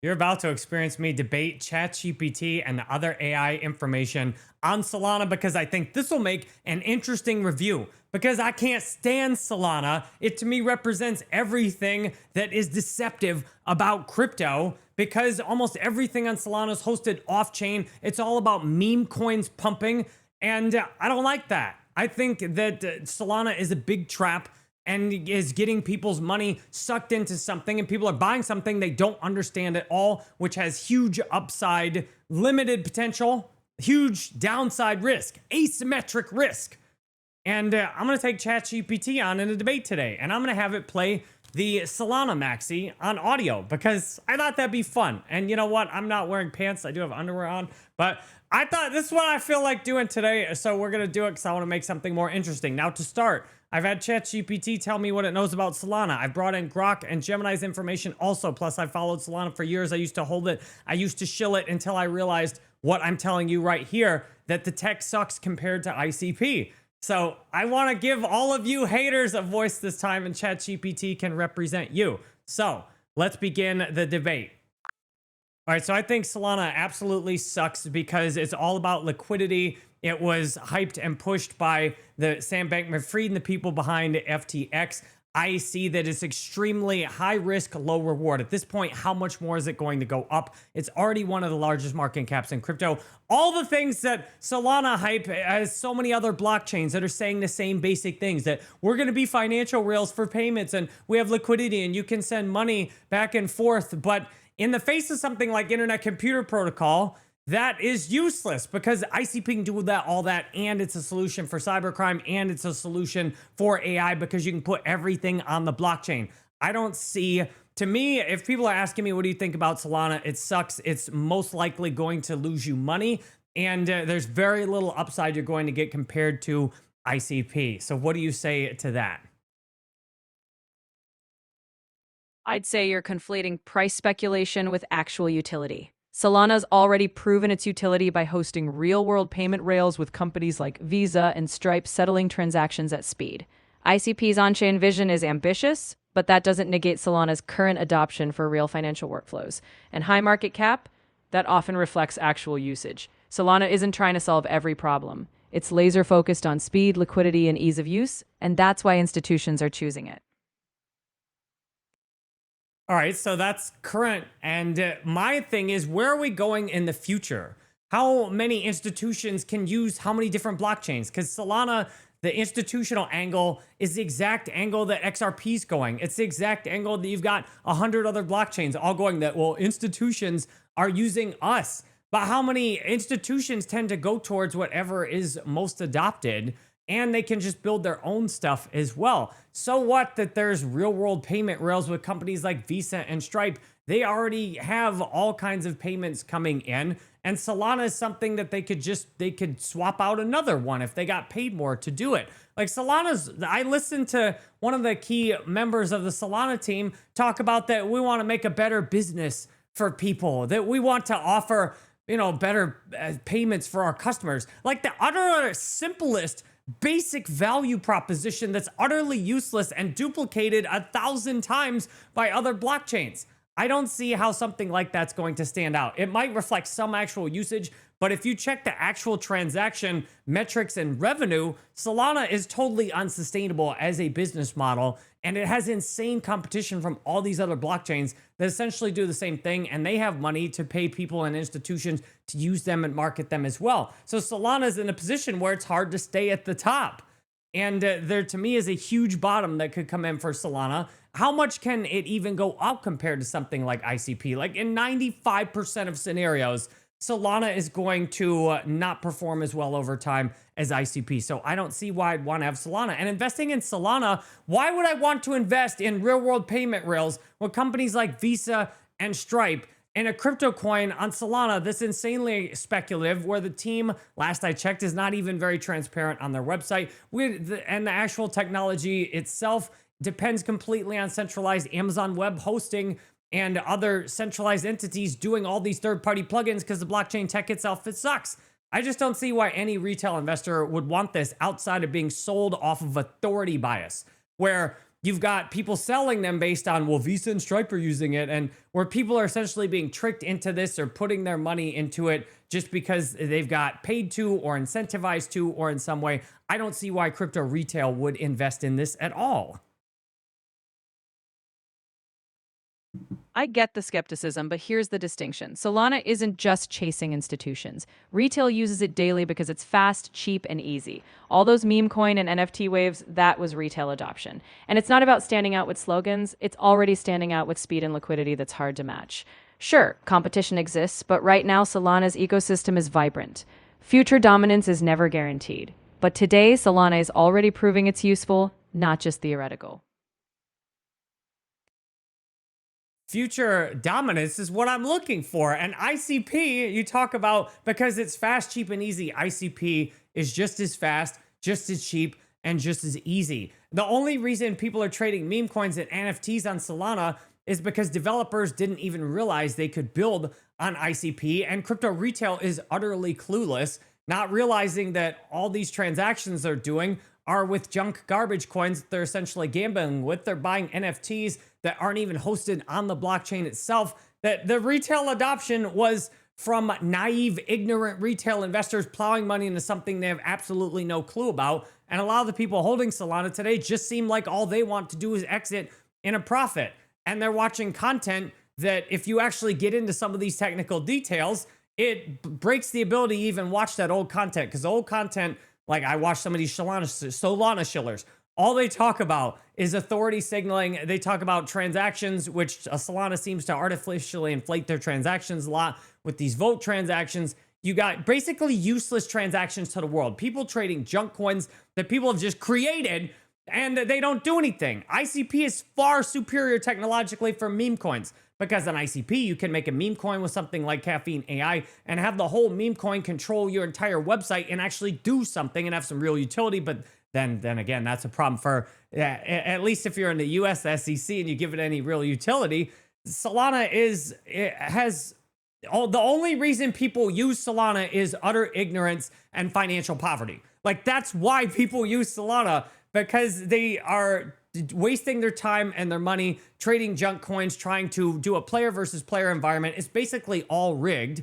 You're about to experience me debate ChatGPT and the other AI information on Solana because I think this will make an interesting review. Because I can't stand Solana. It to me represents everything that is deceptive about crypto because almost everything on Solana is hosted off chain. It's all about meme coins pumping. And I don't like that. I think that Solana is a big trap and is getting people's money sucked into something, and people are buying something they don't understand at all, which has huge upside, limited potential, huge downside risk, asymmetric risk. And I'm going to take ChatGPT on in a debate today, and I'm going to have it play the Solana Maxi on audio because I thought that'd be fun. And you know what? I'm not wearing pants. I do have underwear on, but I thought this is what I feel like doing today. So we're going to do it because I want to make something more interesting. Now, to start, I've had ChatGPT tell me what it knows about Solana. I've brought in Grok and Gemini's information also. Plus, I followed Solana for years. I used to hold it. I used to shill it until I realized what I'm telling you right here, that the tech sucks compared to ICP. So I want to give all of you haters a voice this time, and ChatGPT can represent you. So let's begin the debate. All right, so I think Solana absolutely sucks because it's all about liquidity. It was hyped and pushed by the Sam Bankman-Fried and the people behind FTX. I see that it's extremely high risk, low reward. At this point, how much more is it going to go up? It's already one of the largest market caps in crypto. All the things that Solana hype has so many other blockchains that are saying the same basic things, that we're going to be financial rails for payments and we have liquidity and you can send money back and forth. But in the face of something like Internet Computer Protocol, that is useless because ICP can do that, all that, and it's a solution for cybercrime, and it's a solution for AI because you can put everything on the blockchain. I don't see, to me, if people are asking me, what do you think about Solana? It sucks. It's most likely going to lose you money, and there's very little upside you're going to get compared to ICP. So what do you say to that? I'd say you're conflating price speculation with actual utility. Solana's already proven its utility by hosting real-world payment rails with companies like Visa and Stripe settling transactions at speed. ICP's on-chain vision is ambitious, but that doesn't negate Solana's current adoption for real financial workflows. And high market cap, that often reflects actual usage. Solana isn't trying to solve every problem. It's laser-focused on speed, liquidity, and ease of use, and that's why institutions are choosing it. All right, so that's current. And my thing is, where are we going in the future? How many institutions can use how many different blockchains? Because Solana, the institutional angle is the exact angle that XRP is going. It's the exact angle that you've got 100 other blockchains all going that, well, institutions are using us. But how many institutions tend to go towards whatever is most adopted? And they can just build their own stuff as well. So what that there's real world payment rails with companies like Visa and Stripe. They already have all kinds of payments coming in. And Solana is something that they could swap out another one if they got paid more to do it. Like I listened to one of the key members of the Solana team talk about that we want to make a better business for people, that we want to offer, better payments for our customers. Like the utter simplest basic value proposition that's utterly useless and duplicated 1,000 times by other blockchains. I don't see how something like that's going to stand out. It might reflect some actual usage, but if you check the actual transaction metrics and revenue, Solana is totally unsustainable as a business model, and it has insane competition from all these other blockchains that essentially do the same thing, and they have money to pay people and institutions to use them and market them as well. So Solana is in a position where it's hard to stay at the top. And there, to me, is a huge bottom that could come in for Solana. How much can it even go up compared to something like ICP? Like in 95% of scenarios, Solana is going to not perform as well over time as ICP. So I don't see why I'd want to have Solana. And investing in Solana, why would I want to invest in real world payment rails with companies like Visa and Stripe and a crypto coin on Solana that's insanely speculative, where the team, last I checked, is not even very transparent on their website, and the actual technology itself depends completely on centralized Amazon web hosting and other centralized entities doing all these third-party plugins because the blockchain tech itself, it sucks. I just don't see why any retail investor would want this outside of being sold off of authority bias, where you've got people selling them based on, well, Visa and Stripe are using it, and where people are essentially being tricked into this or putting their money into it just because they've got paid to or incentivized to or in some way. I don't see why crypto retail would invest in this at all. I get the skepticism, but here's the distinction. Solana isn't just chasing institutions. Retail uses it daily because it's fast, cheap, and easy. All those meme coin and NFT waves, that was retail adoption. And it's not about standing out with slogans, it's already standing out with speed and liquidity that's hard to match. Sure, competition exists, but right now Solana's ecosystem is vibrant. Future dominance is never guaranteed. But today, Solana is already proving it's useful, not just theoretical. Future dominance is what I'm looking for. And ICP, you talk about, because it's fast, cheap, and easy, ICP is just as fast, just as cheap, and just as easy. The only reason people are trading meme coins and NFTs on Solana is because developers didn't even realize they could build on ICP, and crypto retail is utterly clueless, not realizing that all these transactions they're doing are with junk garbage coins that they're essentially gambling with. They're buying NFTs that aren't even hosted on the blockchain itself. That the retail adoption was from naive, ignorant retail investors plowing money into something they have absolutely no clue about. And a lot of the people holding Solana today just seem like all they want to do is exit in a profit. And they're watching content that, if you actually get into some of these technical details, it breaks the ability to even watch that old content. Because old content, like I watched some of these Solana shillers, all they talk about is authority signaling. They talk about transactions, which Solana seems to artificially inflate their transactions a lot with these vote transactions. You got basically useless transactions to the world. People trading junk coins that people have just created and they don't do anything. ICP is far superior technologically for meme coins, because on ICP, you can make a meme coin with something like Caffeine AI and have the whole meme coin control your entire website and actually do something and have some real utility. But then again, that's a problem for, at least if you're in the US SEC and you give it any real utility. Solana the only reason people use Solana is utter ignorance and financial poverty. Like, that's why people use Solana, because they are wasting their time and their money trading junk coins, trying to do a player versus player environment. It's basically all rigged.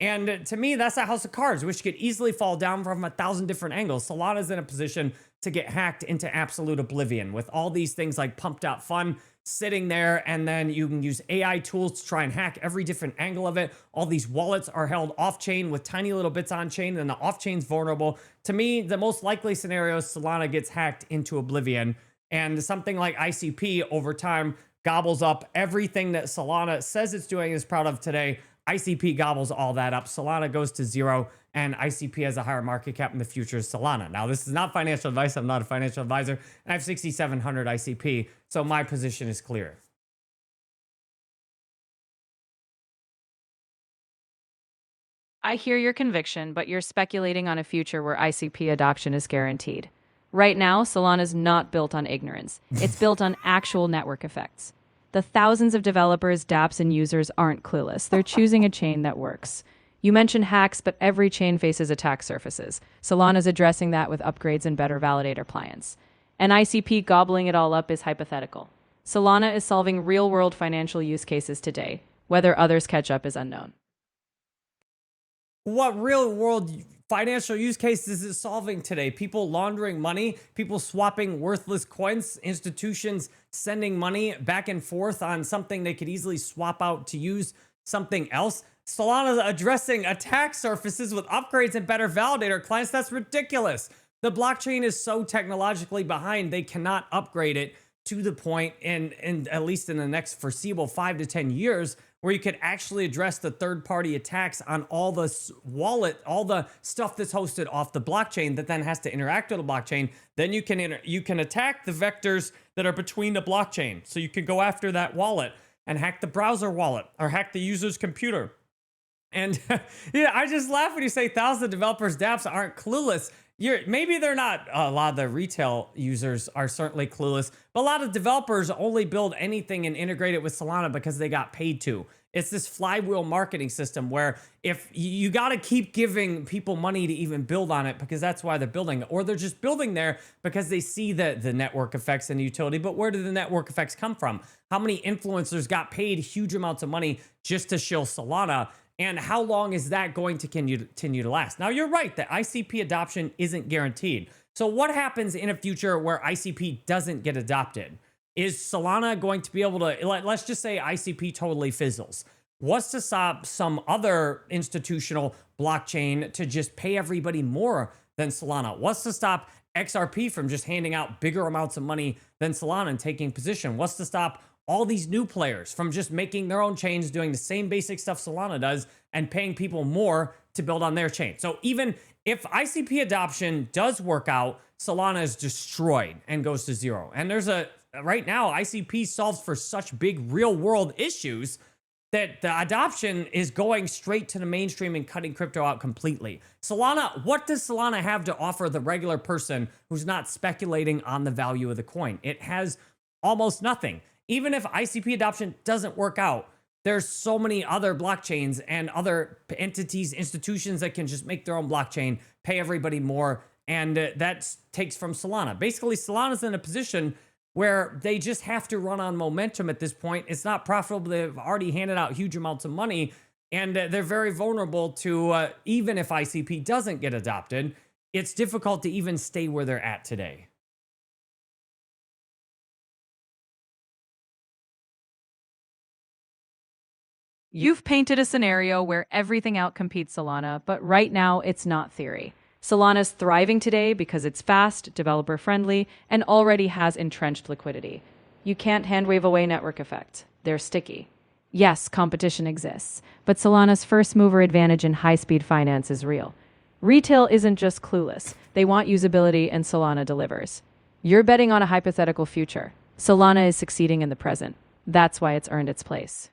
And to me, that's a house of cards, which could easily fall down from 1,000 different angles. Solana's in a position to get hacked into absolute oblivion with all these things like pumped.fun sitting there, and then you can use AI tools to try and hack every different angle of it. All these wallets are held off-chain with tiny little bits on-chain, and the off-chain's vulnerable. To me, the most likely scenario is Solana gets hacked into oblivion, and something like ICP over time gobbles up everything that Solana says it's doing and is proud of today. ICP gobbles all that up. Solana goes to zero, and ICP has a higher market cap in the future as Solana. Now, this is not financial advice. I'm not a financial advisor, and I have 6,700 ICP, so my position is clear. I hear your conviction, but you're speculating on a future where ICP adoption is guaranteed. Right now, Solana is not built on ignorance. It's built on actual network effects. The thousands of developers, dApps, and users aren't clueless. They're choosing a chain that works. You mentioned hacks, but every chain faces attack surfaces. Solana's addressing that with upgrades and better validator appliance. And ICP gobbling it all up is hypothetical. Solana is solving real-world financial use cases today. Whether others catch up is unknown. What real-world financial use cases is it solving today? People laundering money, people swapping worthless coins, institutions sending money back and forth on something they could easily swap out to use something else. Solana's addressing attack surfaces with upgrades and better validator clients. That's ridiculous. The blockchain is so technologically behind, they cannot upgrade it to the point, in at least in the next foreseeable 5 to 10 years, where you could actually address the third-party attacks on all the wallet, all the stuff that's hosted off the blockchain that then has to interact with the blockchain. Then you can attack the vectors that are between the blockchain. So you can go after that wallet and hack the browser wallet or hack the user's computer. And yeah, I just laugh when you say thousands of developers, dApps aren't clueless. Maybe they're not. A lot of the retail users are certainly clueless, but a lot of developers only build anything and integrate it with Solana because they got paid to. It's this flywheel marketing system where if you got to keep giving people money to even build on it because that's why they're building it, or they're just building there because they see the network effects and the utility. But where do the network effects come from? How many influencers got paid huge amounts of money just to shill Solana? And how long is that going to continue to last? Now, you're right that ICP adoption isn't guaranteed. So what happens in a future where ICP doesn't get adopted? Is Solana going to be able to, let's just say ICP totally fizzles. What's to stop some other institutional blockchain to just pay everybody more than Solana? What's to stop XRP from just handing out bigger amounts of money than Solana and taking position? What's to stop all these new players from just making their own chains, doing the same basic stuff Solana does, and paying people more to build on their chain? So even if ICP adoption does work out, Solana is destroyed and goes to zero. And right now, ICP solves for such big real world issues that the adoption is going straight to the mainstream and cutting crypto out completely. Solana, what does Solana have to offer the regular person who's not speculating on the value of the coin? It has almost nothing. Even if ICP adoption doesn't work out, there's so many other blockchains and other entities, institutions that can just make their own blockchain, pay everybody more, and that takes from Solana. Basically, Solana's in a position where they just have to run on momentum at this point. It's not profitable. They've already handed out huge amounts of money, and they're very vulnerable to, even if ICP doesn't get adopted, it's difficult to even stay where they're at today. You've painted a scenario where everything outcompetes Solana, but right now it's not theory. Solana's thriving today because it's fast, developer-friendly, and already has entrenched liquidity. You can't hand-wave away network effect. They're sticky. Yes, competition exists, but Solana's first-mover advantage in high-speed finance is real. Retail isn't just clueless. They want usability, and Solana delivers. You're betting on a hypothetical future. Solana is succeeding in the present. That's why it's earned its place.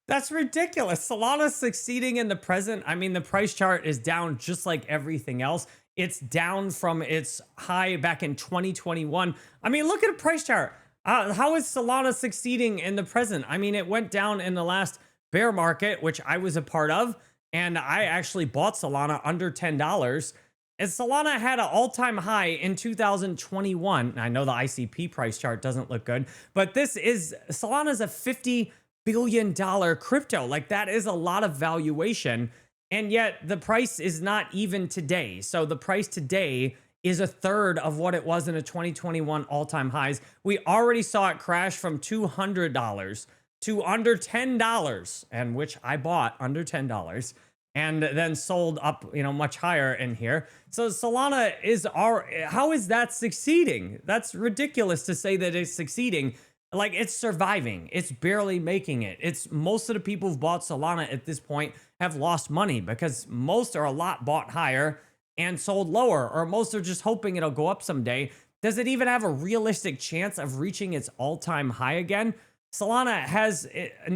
That's ridiculous. Solana's succeeding in the present. I mean, the price chart is down just like everything else. It's down from its high back in 2021. I mean, look at the price chart. How is Solana succeeding in the present? I mean, it went down in the last bear market, which I was a part of, and I actually bought Solana under $10. And Solana had an all-time high in 2021. I know the ICP price chart doesn't look good, but Solana's a $50 billion crypto. Like, that is a lot of valuation, and yet the price is not even today. So the price today is a third of what it was in the 2021 all-time highs. We already saw it crash from $200 to under $10, and which I bought under $10 and then sold up, much higher in here. So Solana how is that succeeding? That's ridiculous to say that it's succeeding. Like, it's surviving. It's barely making it. Most of the people who've bought Solana at this point have lost money because most are a lot bought higher and sold lower, or most are just hoping it'll go up someday. Does it even have a realistic chance of reaching its all-time high again? Solana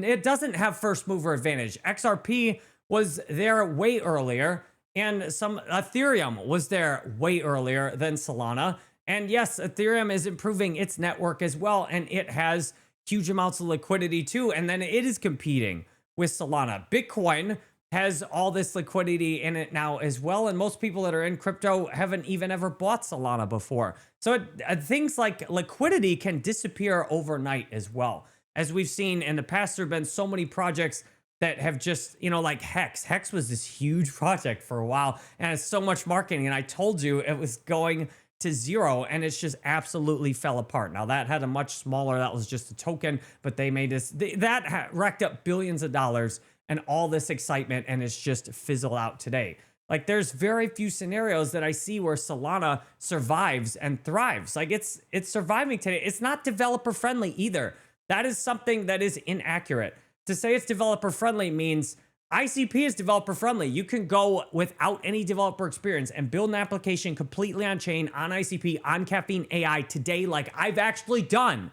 it doesn't have first mover advantage. XRP was there way earlier, and some Ethereum was there way earlier than Solana. And yes, Ethereum is improving its network as well, and it has huge amounts of liquidity too, and then it is competing with Solana. Bitcoin has all this liquidity in it now as well, and most people that are in crypto haven't even ever bought Solana before. So things like liquidity can disappear overnight as well. As we've seen in the past, there have been so many projects that have just, like Hex. Hex was this huge project for a while, and it's so much marketing, and I told you it was going to zero, and it's just absolutely fell apart. Now, that had a much smaller, that was just a token, but they made this, that racked up billions of dollars and all this excitement, and it's just fizzled out today. Like, there's very few scenarios that I see where Solana survives and thrives. Like, it's surviving today. It's not developer friendly either. That is something that is inaccurate. To say it's developer friendly means ICP is developer friendly. You can go without any developer experience and build an application completely on chain, on ICP, on Caffeine AI today, like I've actually done.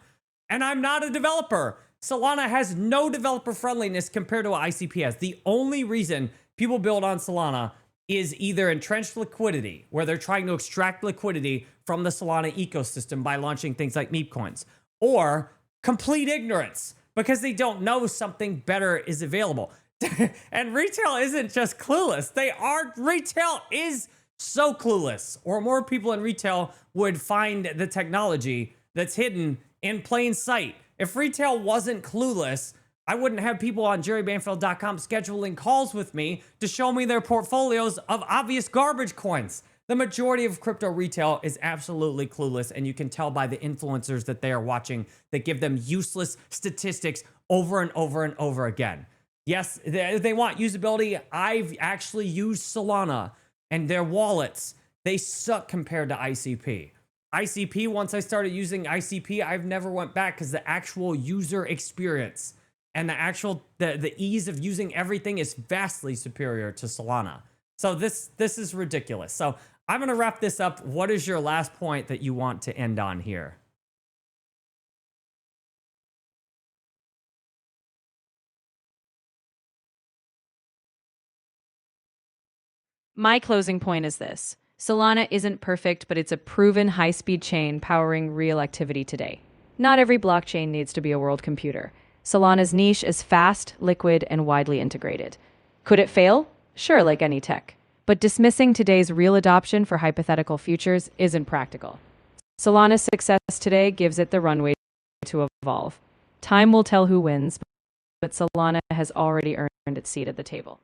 And I'm not a developer. Solana has no developer friendliness compared to what ICP has. The only reason people build on Solana is either entrenched liquidity, where they're trying to extract liquidity from the Solana ecosystem by launching things like memecoins, or complete ignorance, because they don't know something better is available. And retail isn't just clueless. Retail is so clueless, or more people in retail would find the technology that's hidden in plain sight. If retail wasn't clueless, I wouldn't have people on jerrybanfield.com scheduling calls with me to show me their portfolios of obvious garbage coins. The majority of crypto retail is absolutely clueless, and you can tell by the influencers that they are watching that give them useless statistics over and over and over again. Yes, they want usability. I've actually used Solana and their wallets. They suck compared to ICP. ICP, once I started using ICP, I've never went back because the actual user experience and the ease of using everything is vastly superior to Solana. So this is ridiculous. So I'm going to wrap this up. What is your last point that you want to end on here? My closing point is this. Solana isn't perfect, but it's a proven high-speed chain powering real activity today. Not every blockchain needs to be a world computer. Solana's niche is fast, liquid, and widely integrated. Could it fail? Sure, like any tech. But dismissing today's real adoption for hypothetical futures isn't practical. Solana's success today gives it the runway to evolve. Time will tell who wins, but Solana has already earned its seat at the table.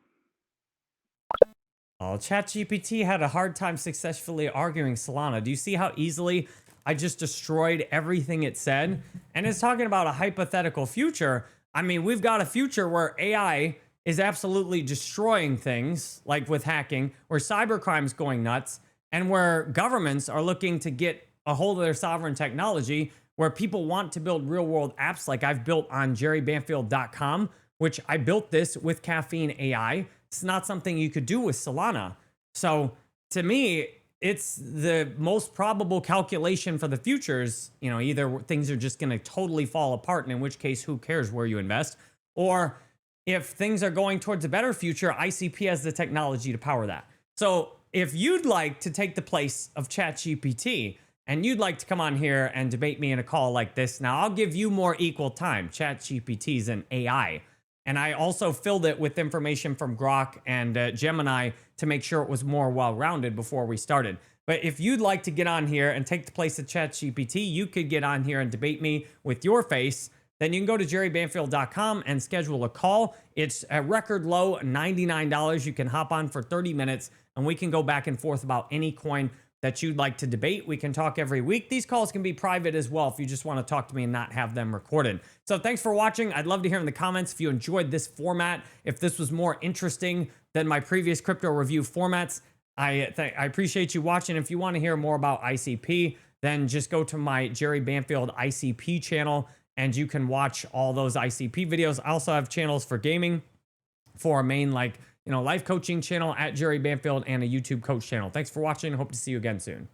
Oh, ChatGPT had a hard time successfully arguing Solana. Do you see how easily I just destroyed everything it said? And it's talking about a hypothetical future. I mean, we've got a future where AI is absolutely destroying things, like with hacking, where cybercrime's going nuts, and where governments are looking to get a hold of their sovereign technology, where people want to build real-world apps like I've built on jerrybanfield.com, which I built this with Caffeine AI. It's not something you could do with Solana. So to me, it's the most probable calculation for the futures. You know, either things are just going to totally fall apart, and in which case, who cares where you invest? Or if things are going towards a better future, ICP has the technology to power that. So if you'd like to take the place of ChatGPT and you'd like to come on here and debate me in a call like this, now I'll give you more equal time. ChatGPT is an AI. And I also filled it with information from Grok and Gemini to make sure it was more well-rounded before we started. But if you'd like to get on here and take the place of ChatGPT, you could get on here and debate me with your face. Then you can go to jerrybanfield.com and schedule a call. It's a record low, $99. You can hop on for 30 minutes and we can go back and forth about any coin that you'd like to debate. We can talk every week. These calls can be private as well if you just want to talk to me and not have them recorded. So thanks for watching. I'd love to hear in the comments if you enjoyed this format, if this was more interesting than my previous crypto review formats. I appreciate you watching. If you want to hear more about ICP, then just go to my Jerry Banfield ICP channel and you can watch all those ICP videos. I also have channels for gaming, for a main life coaching channel at Jerry Banfield, and a YouTube coach channel. Thanks for watching. Hope to see you again soon.